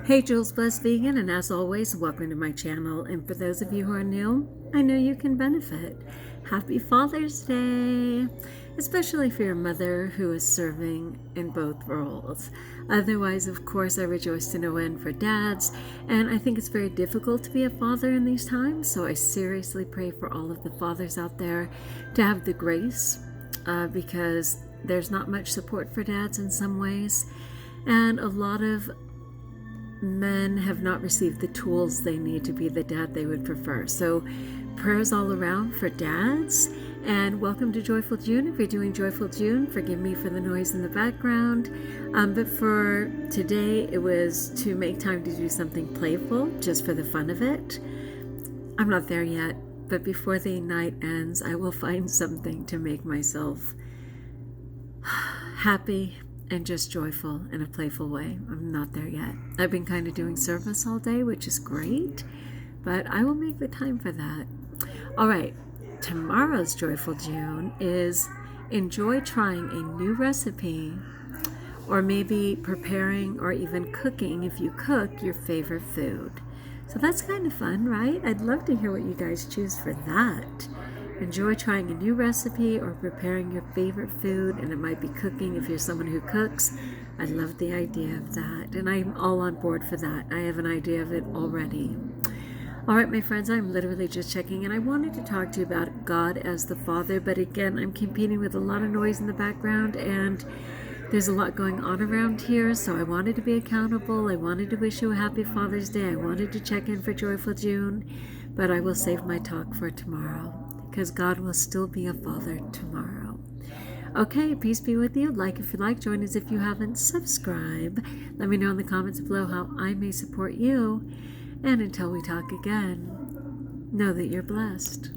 Hey, JulesBlessedVegan, and as always, welcome to my channel. And for those of you who are new, I know you can benefit. Happy Father's Day, especially for your mother who is serving in both roles. Otherwise, of course, I rejoice to no end for dads, and I think it's very difficult to be a father in these times, so I seriously pray for all of the fathers out there to have the grace, because there's not much support for dads in some ways, and a lot of men have not received the tools they need to be the dad they would prefer. So prayers all around for dads, and welcome to Joyful June. If you're doing Joyful June, forgive me for the noise in the background, but for today it was to make time to do something playful just for the fun of it. I'm not there yet, but before the night ends I will find something to make myself happy and just joyful in a playful way. I'm not there yet. I've been kind of doing service all day, which is great, but I will make the time for that. All right, tomorrow's Joyful June is enjoy trying a new recipe, or maybe preparing or even cooking, if you cook, your favorite food. So that's kind of fun, right? I'd love to hear what you guys choose for that. Enjoy trying a new recipe or preparing your favorite food, and it might be cooking if you're someone who cooks. I love the idea of that, and I'm all on board for that. I have an idea of it already. All right, my friends, I'm literally just checking, and I wanted to talk to you about God as the Father, but again, I'm competing with a lot of noise in the background, and there's a lot going on around here, so I wanted to be accountable. I wanted to wish you a happy Father's Day. I wanted to check in for Joyful June, but I will save my talk for tomorrow, because God will still be a father tomorrow. Okay, peace be with you. Like if you like, join us if you haven't, subscribe. Let me know in the comments below how I may support you. And until we talk again, know that you're blessed.